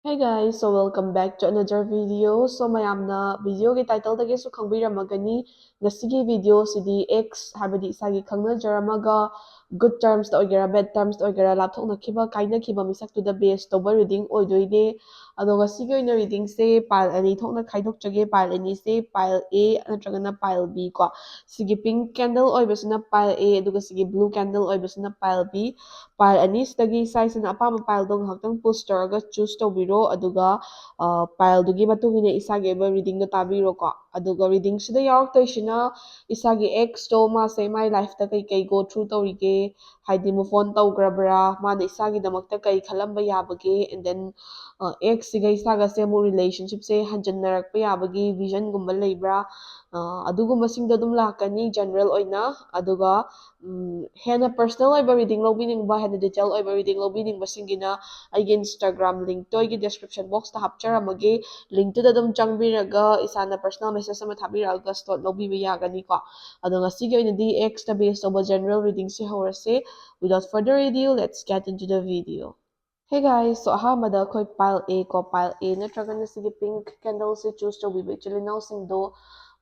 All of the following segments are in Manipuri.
Hey guys, so welcome back to another video. So mayamna video gi title dagi su khangbiramagani ngasigi video sidi X habadi isagi khangnajaramaga good terms da oigera bad terms da oigera lapthoknakiba kainakhiba misak to the base toba reading oidoine ado ngasigi oina reading se pile ani thokna khaidokjage pile ani se pile A natragana pile B ko sigi pink candle oibasina pile A aduga sigi blue candle oibasina pile B pile ani sidagi size na apama pile do nghaktang push tawraga choose tawbiro aduga pile dugi matungina isagi oiba reading do tabiro ko aduga reading sida yaraktoisina isagi x to ma se my life ta kai go through tawrige haidi move on tawgrabra mana isagi damakta kai khalamba yabage and then x siga isaga se mu relationship se hanjannarakpa yabagi vision gumba leibra ꯑꯗꯨꯒꯨꯝꯕꯁꯤꯡꯗꯣ ꯑꯗꯨꯝ ꯂꯥꯛꯀꯅꯤ ꯖꯦꯅꯔꯦꯜ ꯑꯣꯏꯅ ꯑꯗꯨꯒ ꯍꯦꯟꯅ ꯄꯔꯁꯣꯅꯦꯜ ꯑꯣꯏꯕ ꯔꯤꯗꯤꯡ ꯂꯧꯕꯤꯅꯤꯡꯕ ꯍꯦꯟꯅ ꯗꯤꯇꯦꯜ ꯑꯣꯏꯕ ꯔꯤꯗꯤꯡ ꯂꯧꯕꯤꯅꯤꯡꯕꯁꯤꯡꯒꯤꯅ ꯑꯩꯒꯤ ꯏꯟꯁꯇꯥꯒ꯭ꯔꯥꯝ ꯂꯤꯡꯛꯇꯣ ꯑꯩꯒꯤ ꯗꯦꯁꯀ꯭ꯔꯤꯞꯁꯟ ꯕꯣꯛꯁꯇ ꯍꯥꯞꯆꯔꯝꯃꯒꯦ ꯂꯤꯡꯛꯇꯨꯗ ꯑꯗꯨꯝ ꯆꯪꯕꯤꯔꯒ ꯏꯁꯥꯅ ꯄꯔꯁꯣꯅꯦꯜ ꯃꯦꯁꯦꯖ ꯑꯃ ꯊꯥꯕꯤꯔꯛꯑꯒ ꯁ꯭ꯂꯣꯠ ꯂꯧꯕꯤꯕ ꯌꯥꯒꯅꯤꯀꯣ ꯑꯗꯣ ꯉꯁꯤꯒꯤ ꯑꯣꯏꯅꯗꯤ ꯑꯦꯛꯁꯇ ꯕꯦꯁ ꯇꯧꯕ ꯖꯦꯅꯔꯦꯜ ꯔꯤꯗꯤꯡꯁꯦ ꯍꯧꯔꯁꯦ without further ado let's get into the video Hey guys, so ꯑꯍꯥꯟꯕꯗ ꯑꯩꯈꯣꯏ ꯄꯥꯏꯜ A ꯀꯣ ꯄꯥꯏꯜ A ꯅꯠꯇ꯭ꯔꯒꯅ ꯁꯤꯒꯤ ꯄꯤꯡꯛ ꯀꯦꯟꯗꯜꯁꯦ ꯆꯨꯁ ꯇꯧꯕꯤꯕ ꯏꯆꯤꯜ ꯏꯅꯥꯎꯁꯤꯡꯗꯣ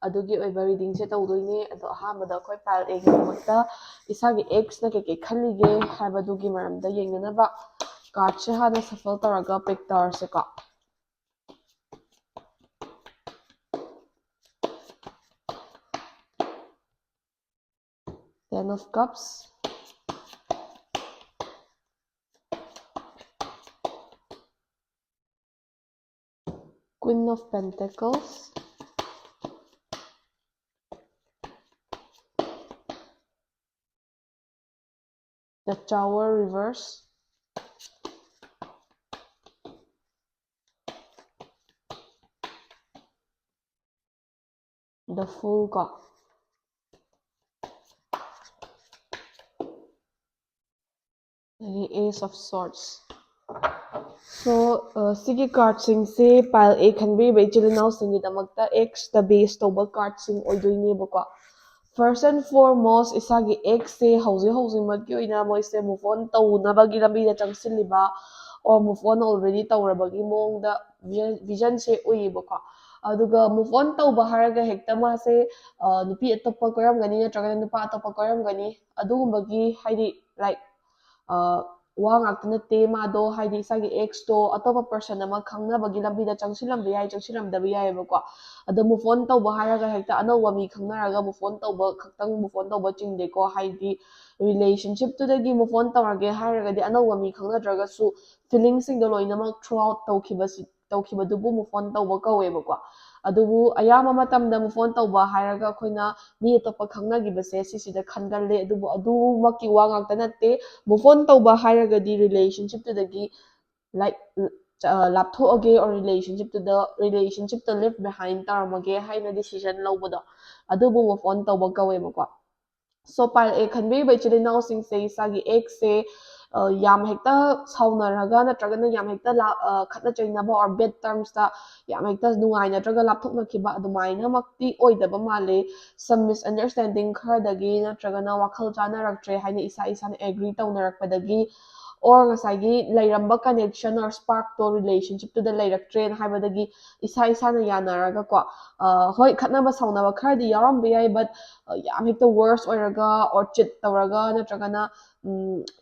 ꯑꯗꯨꯒꯤ ꯑꯣꯏꯕ ꯔꯤꯗꯤꯡꯁꯦ ꯇꯧꯗꯣꯏꯅꯦ ꯑꯗꯣ ꯑꯍꯥꯟꯕꯗ ꯑꯩꯈꯣꯏ ꯄꯥꯏꯜ Aꯒꯤꯗꯃꯛꯇ ꯏꯁꯥꯒꯤ ꯑꯦꯛꯁꯅ ꯀꯩꯀꯩ ꯈꯜꯂꯤꯒꯦ ꯍꯥꯏꯕꯗꯨꯒꯤ ꯃꯔꯝꯗ ꯌꯦꯡꯅꯅꯕ ꯀꯥꯔꯗꯁꯦ ꯍꯥꯟꯅ ꯁꯐꯜ ꯇꯧꯔꯒ ꯄꯤꯛ ꯇꯧꯔꯁꯦꯀꯣ Ten of Cups, Queen of Pentacles, the Tower reverse, the Fool ko, the Ace of Swords. So, sigi cardꯁꯤꯡꯁꯦ pile A ꯈꯟꯕꯤꯔꯤꯕ ꯏꯆꯤꯜ ꯏꯅꯥꯎꯁꯤꯡꯒꯤꯗꯃꯛꯇ X ꯗ ꯕꯦꯁ ꯇꯧꯕ ꯀꯥꯔꯗꯁꯤꯡ ꯑꯣꯏꯗꯣꯏꯅꯦꯕꯀꯣ ꯐꯥꯔꯁ ꯑꯦꯟ ꯐꯣꯔꯃꯣꯁ ꯏꯁꯥꯒꯤ ꯑꯦꯛꯁꯁꯦ ꯍꯧꯖꯤꯛꯃꯛꯀꯤ ꯑꯣꯏꯅ ꯃꯣꯏꯁꯦ ꯃꯨꯚ ꯑꯣꯟ ꯇꯧꯅꯕꯒꯤ ꯂꯝꯕꯤꯗ ꯆꯪꯁꯤꯜꯂꯤꯕ ꯑꯣꯔ ꯃꯨꯚ ꯑꯣꯟ ꯑꯣꯜꯔꯦꯗꯤ ꯇꯧꯔꯕꯒꯤ ꯃꯑꯣꯡꯗ ꯚꯤꯖꯟꯁꯦ ꯎꯏꯌꯦꯕꯀꯣ ꯑꯗꯨꯒ ꯃꯨꯚ ꯑꯣꯟ ꯇꯧꯕ ꯍꯥꯏꯔꯒ ꯍꯦꯛꯇ ꯃꯥꯁꯦ ꯅꯨꯄꯤ ꯑꯇꯣꯞꯄ ꯀꯣꯏꯔꯝꯒꯅꯤ ꯅꯠꯇ꯭ꯔꯒꯅ ꯅꯨꯄꯥ ꯑꯇꯣꯞꯄ ꯀꯣꯏꯔꯝꯒꯅꯤ ꯑꯗꯨꯒꯨꯝꯕꯒꯤ ꯍꯥꯏꯗꯤ ꯂꯥꯏꯛ ꯋꯥ ꯉꯥꯛꯇ ꯅꯠꯇꯦ ꯃꯥꯗꯣ ꯍꯥꯏꯗꯤ ꯏꯁꯥꯒꯤ ꯑꯦꯛꯁꯇꯣ ꯑꯇꯣꯞꯄ ꯄꯔꯁꯟ ꯑꯃ ꯈꯪꯅꯕꯒꯤ ꯂꯝꯕꯤꯗ ꯆꯪꯁꯤꯜꯂꯝꯕ ꯌꯥꯏ ꯆꯪꯁꯤꯜꯂꯝꯗꯕ ꯌꯥꯏꯑꯕꯀꯣ ꯑꯗꯣ ꯃꯨꯚ ꯑꯣꯟ ꯇꯧꯕ ꯍꯥꯏꯔꯒ ꯍꯦꯛꯇ ꯑꯅꯧꯕ ꯃꯤ ꯈꯪꯅꯔꯒ ꯃꯨꯚ ꯑꯣꯟ ꯇꯧꯕ ꯈꯛꯇꯪ ꯃꯨꯚ ꯑꯣꯟ ꯇꯧꯕ ꯆꯤꯡꯗꯦꯀꯣ ꯍꯥꯏꯗꯤ ꯔꯤꯂꯦꯁꯟꯁꯤꯞꯇꯨꯗꯒꯤ ꯃꯨꯚ ꯑꯣꯟ ꯇꯧꯔꯒꯦ ꯍꯥꯏꯔꯒꯗꯤ ꯑꯅꯧꯕ ꯃꯤ ꯈꯪꯅꯗ꯭ꯔꯒꯁꯨ ꯐꯤꯂꯤꯡꯁꯤꯡꯗꯣ ꯂꯣꯏꯅꯃꯛ ꯊ꯭ꯔꯨ ꯑꯥꯎꯠ ꯇꯧꯈꯤꯕꯗꯨꯕꯨ ꯃꯨꯚ ꯑꯣꯟ ꯇꯧꯕ ꯀꯧꯋꯦꯕꯀꯣ ꯑꯗꯨꯕꯨ ꯑꯌꯥꯝꯕ ꯃꯇꯝꯗ ꯃꯨꯚ ꯑꯣꯟ ꯇꯧꯕ ꯍꯥꯏꯔꯒ ꯑꯩꯈꯣꯏꯅ ꯃꯤ ꯑꯇꯣꯞꯄ ꯈꯪꯅꯈꯤꯕꯁꯦ ꯁꯤꯁꯤꯗ ꯈꯟꯒꯜꯂꯦ ꯑꯗꯨꯕꯨ ꯑꯗꯨꯃꯛꯀꯤ ꯋꯥ ꯉꯥꯛꯇ ꯅꯠꯇꯦ ꯃꯨꯚ ꯑꯣꯟ ꯇꯧꯕ ꯍꯥꯏꯔꯒꯗꯤ ꯔꯤꯂꯦꯁꯟꯁꯤꯞꯇꯨꯗꯒꯤ ꯂꯥꯏꯛ ꯂꯥꯞꯊꯣꯛꯑꯒꯦ ꯑꯣꯔ ꯔꯤꯂꯦꯁꯟꯁꯤꯞꯇ ꯂꯤꯞ ꯕꯤꯍꯥꯏꯟ ꯇꯧꯔꯝꯃꯒꯦ ꯍꯥꯏꯅ ꯗꯤꯁꯤꯖꯟ ꯂꯧꯕꯗꯣ ꯑꯗꯨꯕꯨ ꯃꯨꯚ ꯑꯣꯟ ꯇꯧꯕ ꯀꯧꯋꯦꯕꯀꯣ ꯁꯣ ꯄꯥꯏꯜ A ꯈꯟꯕꯤꯔꯤꯕ ꯏꯆꯤꯜ ꯏꯅꯥꯎꯁꯤꯡꯁꯦ ꯏꯁꯥꯒꯤ ꯑꯦꯛꯁꯁꯦ ꯌꯥꯝ ꯍꯦꯛꯇ ꯁꯥꯎꯅꯔꯒ ꯅꯠꯇ꯭ꯔꯒꯅ ꯌꯥꯝ ꯍꯦꯛꯇ ꯈꯠꯅ ꯆꯩꯅꯕ ꯑꯣꯔ ꯕꯦꯗ ꯇꯔꯝꯁꯇ ꯌꯥꯝ ꯍꯦꯛꯇ ꯅꯨꯡꯉꯥꯏꯅꯗ꯭ꯔꯒ ꯂꯥꯞꯊꯣꯛꯅꯈꯤꯕ ꯑꯗꯨꯃꯥꯏꯅꯃꯛꯇꯤ ꯑꯣꯏꯗꯕ ꯃꯥꯜꯂꯦ ꯁꯝ ꯃꯤꯁꯑꯟꯗꯔꯁꯇꯦꯟꯗꯤꯡ ꯈꯔꯗꯒꯤ ꯅꯠꯇ꯭ꯔꯒꯅ ꯋꯥꯈꯜ ꯆꯥꯅꯔꯛꯇ꯭ꯔꯦ ꯍꯥꯏꯅ ꯏꯁꯥꯅ ꯑꯦꯒ꯭ꯔꯤ ꯇꯧꯅꯔꯛꯄꯗꯒꯤ ꯑꯣꯔ ꯉꯁꯥꯏꯒꯤ ꯂꯩꯔꯝꯕ ꯀꯅꯦꯛꯁꯟ ꯑꯣꯔ ꯁ꯭ꯄꯥꯔꯛꯇꯣ ꯔꯤꯂꯦꯁꯟꯁꯤꯞꯇꯨꯗ ꯂꯩꯔꯛꯇ꯭ꯔꯦꯅ ꯍꯥꯏꯕꯗꯒꯤ ꯏꯁꯥꯅ ꯌꯥꯅꯔꯒꯀꯣ ꯍꯣꯏ ꯈꯠꯅꯕ ꯁꯥꯎꯅꯕ ꯈꯔꯗꯤ ꯌꯥꯎꯔꯝꯕ ꯌꯥꯏ ꯕꯠ ꯌꯥꯝ ꯍꯦꯛꯇ ꯋꯔꯁ ꯑꯣꯏꯔꯒ ꯑꯣꯔ ꯆꯤꯠ ꯇꯧꯔꯒ ꯅꯠꯇ꯭ꯔꯒꯅ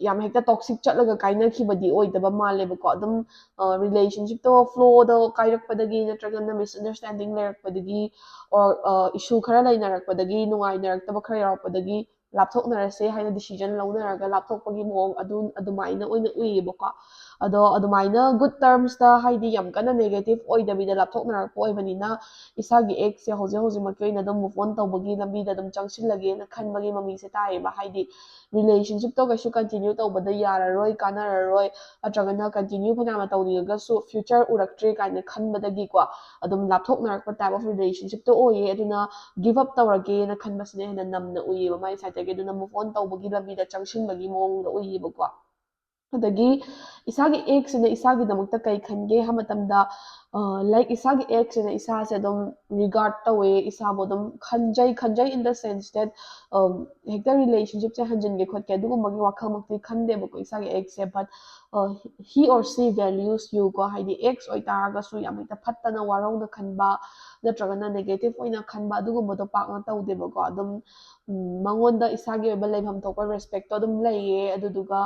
ꯌꯥꯝ ꯍꯦꯛꯇ ꯇꯣꯛꯁꯤꯛ ꯆꯠꯂꯒ ꯀꯥꯏꯅꯈꯤꯕꯗꯤ ꯑꯣꯏꯗꯕ ꯃꯥꯜꯂꯦꯕꯀꯣ ꯑꯗꯨꯝ ꯔꯤꯂꯦꯁꯟꯁꯤꯞꯇꯣ ꯐ꯭ꯂꯣꯗꯣ ꯀꯥꯏꯔꯛꯄꯗꯒꯤ ꯅꯠꯇ꯭ꯔꯒꯅ ꯃꯤꯁꯑꯟꯗꯔꯁꯇꯦꯟꯗꯤꯡ ꯂꯩꯔꯛꯄꯗꯒꯤ ꯑꯣꯔ ꯏꯁꯨ ꯈꯔ ꯂꯩꯅꯔꯛꯄꯗꯒꯤ ꯅꯨꯡꯉꯥꯏꯅꯔꯛꯇꯕ ꯈꯔ ꯌꯥꯎꯔꯛꯄꯗꯒꯤ ꯂꯥꯞꯊꯣꯛꯅꯔꯁꯦ ꯍꯥꯏꯅ ꯗꯤꯁꯤꯖꯟ ꯂꯧꯅꯔꯒ ꯂꯥꯞꯊꯣꯛꯄꯒꯤ ꯃꯑꯣꯡ ꯑꯗꯨꯃꯥꯏꯅ ꯑꯣꯏꯅ ꯎꯏꯌꯦꯕꯀꯣ ꯑꯗꯣ ꯑꯗꯨꯃꯥꯏꯅ ꯒꯨꯗ ꯇꯔꯝꯁꯇ ꯍꯥꯏꯗꯤ ꯌꯥꯝ ꯀꯟꯅ ꯅꯦꯒꯦꯇꯤቭ ꯑꯣꯏꯗꯕꯤꯗ ꯂꯥꯞꯊꯣꯛꯅꯔꯛꯄ ꯑꯣꯏꯕꯅꯤꯅ ꯏꯁꯥꯒꯤ ꯑꯦꯛꯁꯁꯦ ꯍꯧꯖꯤꯛꯃꯛꯀꯤ ꯑꯣꯏꯅ ꯑꯗꯨꯝ ꯃꯨꯚ ꯑꯣꯟ ꯇꯧꯕꯒꯤ ꯂꯝꯕꯤꯗ ꯑꯗꯨꯝ ꯆꯪꯁꯤꯜꯂꯒꯦꯅ ꯈꯟꯕꯒꯤ ꯃꯃꯤꯁꯦ ꯇꯥꯏꯌꯦꯕ ꯍꯥꯏꯗꯤ ꯔꯤꯂꯦꯁꯟꯁꯤꯞꯇꯣ ꯀꯩꯁꯨ ꯀꯟꯇꯤꯅ꯭ꯌꯨ ꯇꯧꯕꯗ ꯌꯥꯔꯔꯣꯏ ꯀꯥꯟꯅꯔꯔꯣꯏ ꯅꯠꯇ꯭ꯔꯒꯅ ꯀꯟꯇꯤꯅ꯭ꯌꯨ ꯐꯅꯌꯥꯝꯅ ꯇꯧꯅꯤꯡꯉꯒꯁꯨ ꯐ꯭ꯌꯨꯆꯔ ꯎꯔꯛꯇ꯭ꯔꯦ ꯀꯥꯏꯅ ꯈꯟꯕꯗꯒꯤꯀꯣ ꯑꯗꯨꯝ ꯂꯥꯞꯊꯣꯛꯅꯔꯛꯄ ꯇꯥꯏꯞ ꯑꯣꯐ ꯔꯤꯂꯦꯁꯟꯁꯤꯞꯇꯣ ꯑꯣꯏꯌꯦ ꯑꯗꯨꯅ ꯒꯤꯞ ꯑꯞ ꯇꯧꯔꯒꯦꯅ ꯈꯟꯕꯁꯤꯅ ꯍꯦꯟꯅ ꯅꯝꯅ ꯎꯏꯌꯦꯕ ꯃꯥꯏ ꯁꯥꯏꯠꯇꯒꯤ ꯑꯗꯨꯅ ꯃꯨꯚ ꯑꯣꯟ ꯇꯧꯕꯒꯤ ꯂꯝꯕꯤꯗ ꯆꯪꯁꯤꯟꯕꯒꯤ ꯃꯑꯣꯡꯗ ꯎꯏꯌꯦꯕꯀꯣ ꯑꯗꯒꯤ ꯏꯁꯥꯒꯤ ꯑꯦꯛꯁꯤꯅ ꯏꯁꯥꯒꯤꯗꯃꯛꯇ ꯀꯩ ꯈꯟꯒꯦ ꯍꯥꯏꯕ ꯃꯇꯝꯗ ꯂꯥꯏꯛ ꯏꯁꯥꯒꯤ ꯑꯦꯛꯁꯤꯅ ꯏꯁꯥꯁꯦ ꯑꯗꯨꯝ ꯔꯤꯒꯥꯔꯠ ꯇꯧꯋꯦ ꯏꯁꯥꯕꯨ ꯑꯗꯨꯝ ꯈꯟꯖꯩ ꯏꯟ ꯗ ꯁꯦꯟꯁ ꯗꯦꯠ ꯍꯦꯛꯇ ꯔꯤꯂꯦꯁꯟꯁꯤꯞꯁꯦ ꯍꯟꯖꯤꯟꯒꯦ ꯈꯣꯠꯀꯦ ꯑꯗꯨꯒꯨꯝꯕꯒꯤ ꯋꯥꯈꯜꯃꯛꯇꯤ ꯈꯟꯗꯦꯕꯀꯣ ꯏꯁꯥꯒꯤ ꯑꯦꯛꯁꯁꯦ but he or she values you ko haidi x oitaraga yam ita phattana warongda khanba natragana negative oina khanba adugumba do pakna tawdeba ko adum mangonda isagi oiba leibham thokpa respect to adum leiye aduduga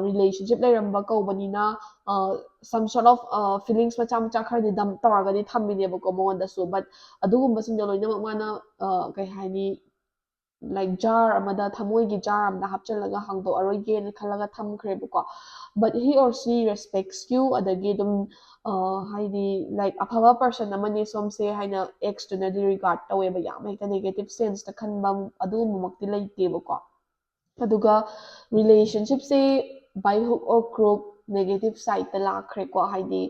relationship leiramba kaubanina some sort of feelings macha macha khari dam tawagadi thammine ko mangonda su but adugumba singda loina mana kai haini like jar amada thamoigi jar amda hapchalaga hangdo aroige ne khalaga thamkhrebako but he or she respects you adagi dum haidi like afaba person amani somse haina ex to na regard taweba yam hekta negative sense ta khanbam adu mumakti leitebako aduga relationship se by hook or crook negative side ta lakhre ko haidi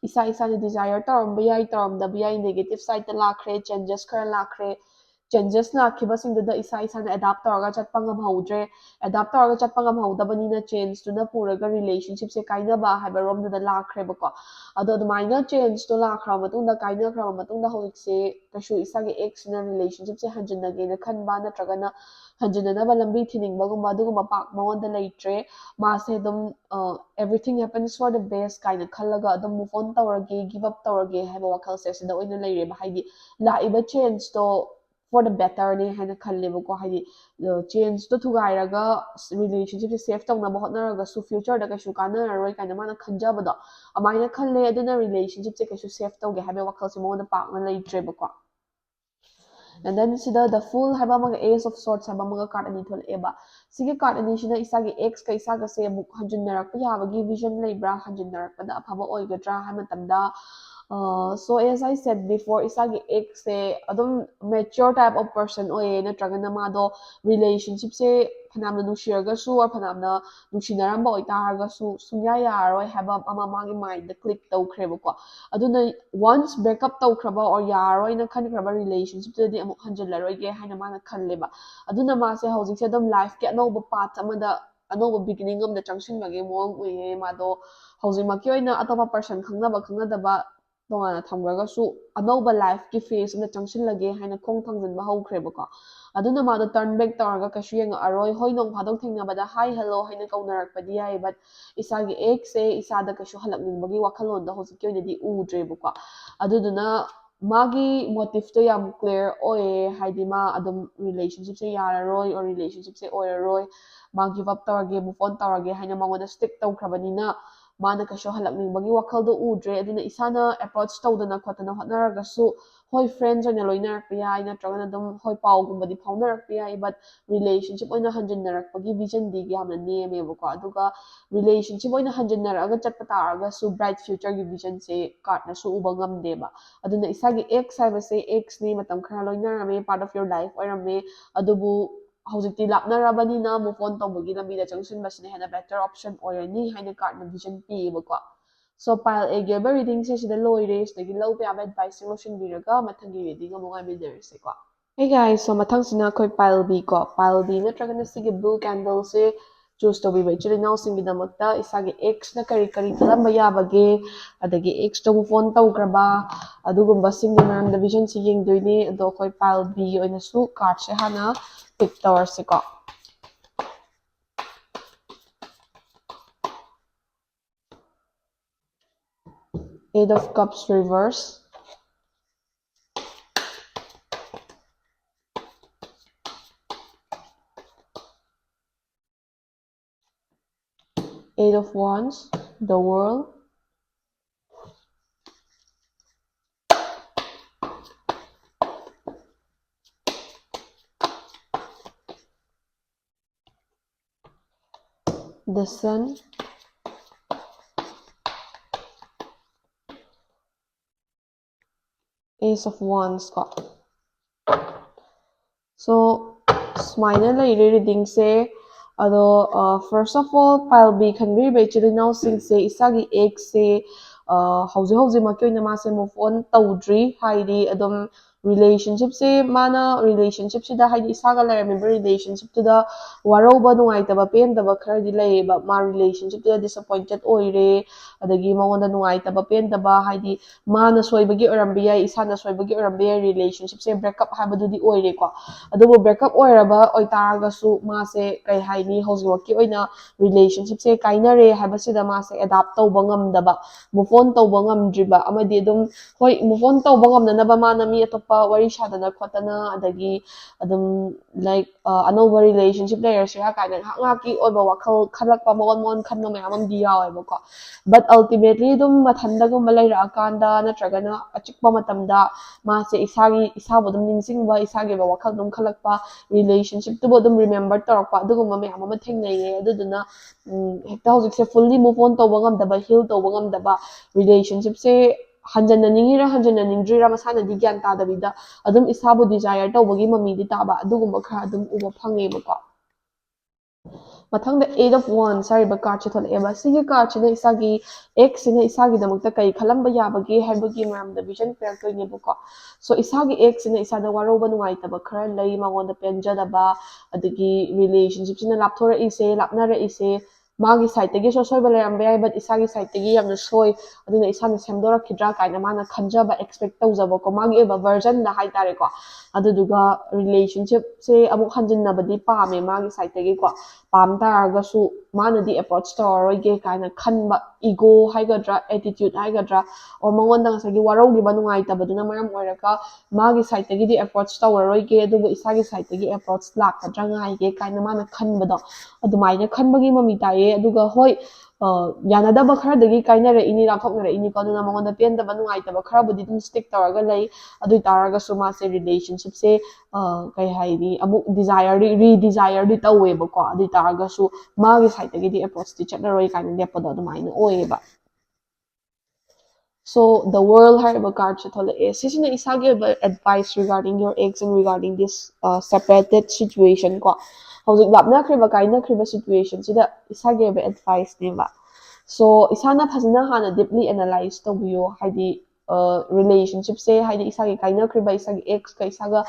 isa isa ni desire taram bayai taram da bayai negative side ta lakhre changes khara lakhre changes lakhibasinduda isa isana adapt tawraga chatpa ngamhaudre adapt tawraga chatpa ngamhaudabanina change tuna puraga relationship se kainaba haiba romduda lakhrebako ado adumaina change to lakhra matungda kaina khra matungda hojik se kashu isagi ex na relationship se hanjinage na khanba natragana hanjinana balambi thiningba gumba aduguma pak maonda leitre mase dum everything happens for the best kaina khallaga adum move on tawrage give up tawrage haiba wakhal se sida oina leireba haidi laiba change to for the better ne haina khallebako haidi change to thugairaga relationship se save tawna hotnaraga su future da kashu kana roi kaina mana khanjabado amaina khalle aduna relationship se kashu save tawge haiba wakhal se monda pakna leitrebako and then sida the full haiba maga ace of swords haiba maga card ani thol eba sige card ani shina isagi ex ka isaga se muk hanjinnarak pa yabagi vision leibra hanjinnarak pa da afaba oigadra hai matamda so as I said before isagi ex se adum mature type of person oye natragana mado relationship se phanamna nushiraga su or phanamna nushinaramba oitaraga su sunya yaroi haiba ama magi mind the click tawkhrebako aduna once break up tawkhraba or yaroi na khankraba relationship de amuk hanjalaroige haina mana khalleba aduna ma se hojik se dum life ke anoba path amada anoba beginning amda changsinbage mong uye mado hojik maki oina atopa person khangnaba khangnadaba tongana thamgraga su anoba life ki phase amda changsinlage haina khong thangjanba haukhrebako aduna mado turn back tawraga kashu yenga aroi hoi nong phadok thingnabada hi hello haina kaunarakpadi yai but isagi ex se isada kashu halakningbagi wakhalon da hojik ki oina di udrebako aduduna magi motive to yam clear oye haidi ma adum relationship se yararoi or relationship se oiraroi ma give up tawrage move on tawrage haina mangoda stick tawkhrabanina mana kashu halakningbagi wakhaldo udre aduna isana approach tawdana khotana hotnaragasu hoi friends oina loinarakpa yai natragana dum hoi paugumbadi phaunarakpa yai but relationship oina hanjinnarakpagi vision di gi hamna nemebako aduga relationship oina hanjinnaraga chatpa taraga su bright future gi vision se card na su uba ngamdeba aduna isagi ex haibase ex ni matam khara loinarame part of your life oirame adubu hojikti lapnarabanina move on tawbagi lambida changsinbasine hena better option oirani haina card na vision pibako so pile A gi reading se sida loire sidagi lawpa yaba advice losinbiraga mathangi reading amuk ngaiminarase ko hey guys so mathang koi pile B ko pile B natragana sige blue candle se choose to be ichili now singi damakta isagi x na kari kari kalamba yabage adagi x to move on tawgraba adugumba singi maramda vision si yengdoine ado koi pile B oina su card se hana pick tawrse ko Eight of Cups reverse, Eight of Wands, the World, the Sun, Ace of Wands ko. So smaina laire reading se ado first of all pile B khanbi bechili now sing se isagi x se hauji hauji ma kyoina ma se move on tawdri haidi adum relationship se mana relationship sida haidi isaga leramiba relationship tuda waroba nungaitaba pendaba khara di leiba ma relationship tuda disappointed oire adagi maonda nungaitaba pendaba haidi mana soibagi orambiya isana soibagi orambiya relationship se break up habadu di oire ko adubu break up oiraba oitaraga su ma se kai haini hojwaki oina relationship se kainare habasida ma se adapt tawba ngamdaba move on tawba ngamdriba amadi adum hoi move on tawba ngamnanaba mana mi atopa wari sadana khotana adagi adum like anova relationship lerasira kaina ngaki oiba wakhal khalakpa mon khanma mayam di yawe ko but ultimately adum mathandagum malaira akanda natragana achikpa matamda ma se isabu adum ningsingba isagi ba wakhal dum khalakpa relationship to adum remember torpa adugum mayam ama thingnaiye aduduna hekta hojik se fully move on tawba ngamdaba heal tawba ngamdaba relationship se hanjana ningira hanjana ningdrira masana di gyan ta dabida adum isabu desire tawbagi mami di taba adugumba khara adum uba phangeba ko mathangda 8 of wands sariba card che thole eba sigi card che isagi x ne isagi damakta kai khalamba yabagi habagi maramda vision pair ko ne ko so isagi x ne isada waroba nuai taba khara lei mangonda penjada ba adagi relationship sina lapthora ise lapnara ise magi side tagi so soy bale ambe ai but isagi side tagi yamna soy aduna isana semdora khidra kaina mana khanjaba expect tawjaba ko magi eba version da hai tare ko aduduga relationship se amuk hanjinna badi pame magi side tagi ko pam taragasu mana di approach tawroi ge kaina khanba ego haigadra attitude haigadra or mangonda ngasagi warogi banungai tabaduna maram oiraka magi side tagi di approach tawroi ge adubu isagi side tagi approach lakadra ngai ge kaina mana khanbado adumaina khanbagi mami taye aduga hoi yanadaba khara dagi kainara ini rathoknara ini ko aduna mangonda pendaba nungai taba khara budi dum stick tawraga lei adu taraga suma se relationship se kai haini amuk desire redesire di taweba ko adu taraga su magi side tagi di approach ti chatnaroi kaina lepada adumaina oeba so the world hariba card chathole is sisina isagi advice regarding your ex and regarding this separated situation ko hojik lapna khriba kaina khriba situation sida isagi advice neba so isana phajana hana deeply analyze tawbiyo haidi relationship se haidi isagi kaina khriba isagi ex ka isaga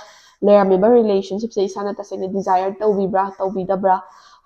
leramiba relationship se isana tasene desire tawbibra tawbidabra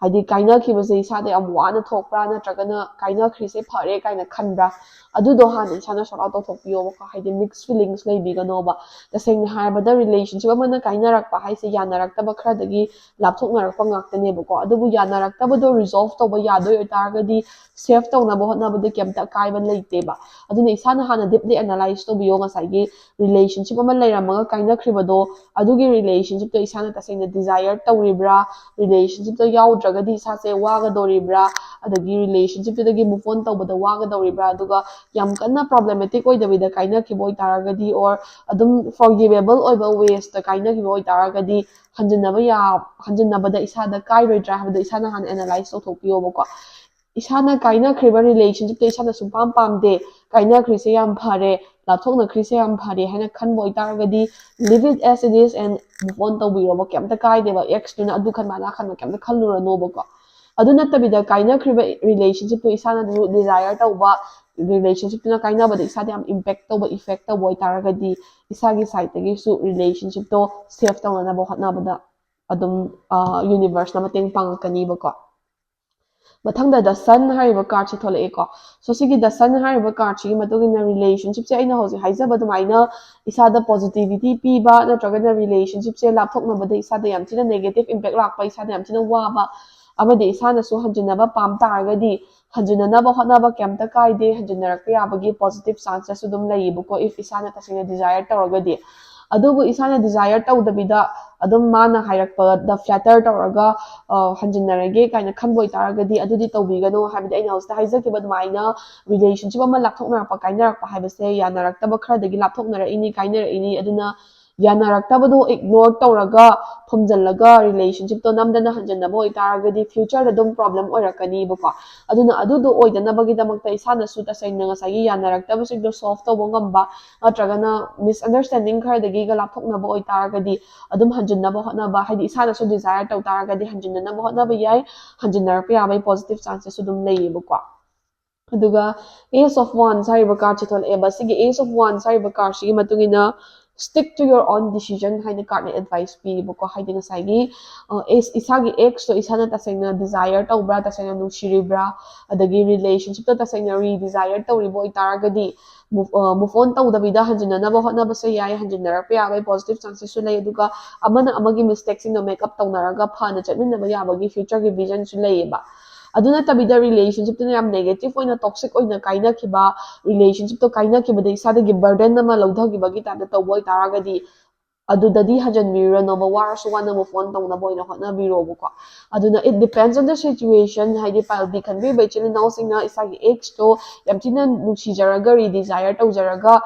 haidi kaina khibase isada am wana thokpra natragana kaina khrise phare kaina khanbra adudo hana isana sort out thokpiyo ko haidi mixed feelings leibiga noba taseng haibada relationship amana kaina rakpa haise yanarakta khara dagi lapthoknarakpa ngaktane ko adubu yanarakta bado resolve tawba yadoi otaragadi save tawna bo hotna badu kemta kaiban leiteba aduna isana hana deeply analyze tawbiyo ngasai relationship ama leiramaga kaina khribado adugi relationship to isana taseng desire tawribra relationship to yaudra isa se waga doribra adagi relationship dagi move on tawbada waga doribra aduga yam kanna problematic oidabida kaina kiboi taragadi or adum forgivable oiba ways ta kaina kiboi taragadi hanjinabada isada kairoidra habada isana han analyze tawthokpiyo ko isana kaina khriba relationship to isana sumpam pamde kaina khrise yam phare lapthokna khrise yam phare haina khanboi taragadi live it as it is and move on tawbiro ba kemta kaideba ex tuna adu khan mana khan kemta khalura no ba ko adu natabida kaina khriba relationship to isana desire tawba relationship tuna kaina bada isada yam impact tawba effect tawboi taragadi isagi side tagi su relationship to save tawna ba hotna bada adum universe na mateng pangkani ba ko mathangda the sun hariba card che thole ko so sigi the sun hariba card chi matugina relationship se aina hoji haijaba dumaina isada positivity piba natraga relationship se lapthokna bada isada yam tina negative impact lakpa isada yam tina waba amade isana su hanjinaba pam taragadi hanjinaba hotnaba kemta kaide hanjinarakpa yabagi positive chances su dum laibu ko if isana tasina desire taragadi adubu isana desire tawdabida adum mana hairakpa the flatter tawraga hanjinarage kaina khanboi taragadi adudi tawbigano habida aina hosta haijakiba dumaina relationship ama lapthoknarakpa kainarakpa haibase yanarakta khara dagi lapthoknara ini kainara ini aduna yanaraktabado ignore tawraga phumjallaga relationship to namdana hanjanaba oi taragadi future da dum problem oirakani bako aduna adudo oidanabagi damakta isana su tasengna ngasagi yanaraktabu sigdo solve tawba ngamba natragana misunderstanding khara dagi ga lapthoknaba oi taragadi adum hanjinaba hotnaba haidi isana su desire taw taragadi hanjinaba hotnaba yai hanjinarpa yabai positive chances su dum leiyebako aduga ace of wands hariba card chithol eba sigi ace of wands hariba card sigi matungina stick to your own decision haina card advice pibako haidi ngasai isagi ex to isana tasengna desire tawbra tasengna nungsiribra adagi relationship to tasengna redesire tawribo itaragadi move on tawdabida hanjinanaba hotnabase yai hanjinarapa yabai positive chances su lei aduga amana amagi mistakes no make up tawnaraga phana chatminaba yabagi future gi vision su leiba aduna tabida relationship to yam negative oina toxic oina kaina kiba relationship to kaina kiba de isada gi burden nama lawdha gi bagi ta tawboi taragadi adudadi hajanbiro no warasu wana move on tawna boina hotna biro ko aduna it depends on the situation haidi pile bi kan bi bechili now singna isagi ex to yamtina nuksi jaraga redesire to jaraga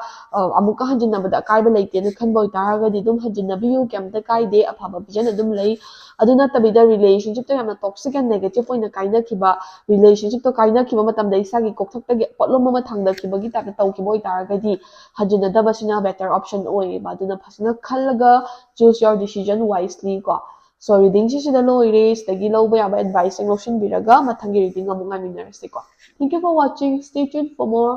amuka hanjina bada kaiba leite ne khan boi taraga di dum hanjina biu kamta kaide afaba bijan adum lei aduna tabida relationship to yamna toxic and negative oina kaina kiba relationship to kaina kiba matam da isagi kokthak ta potlom ma thangda kibagi ta taw kiboi taraga di hanjina da basina better option oi ba aduna phasna khallaga choose your decision wisely ko so reading si sida loire sidagi lawba yaba advice ang lotion biraga mathangi reading among aminarsi ko thank you for watching stay tuned for more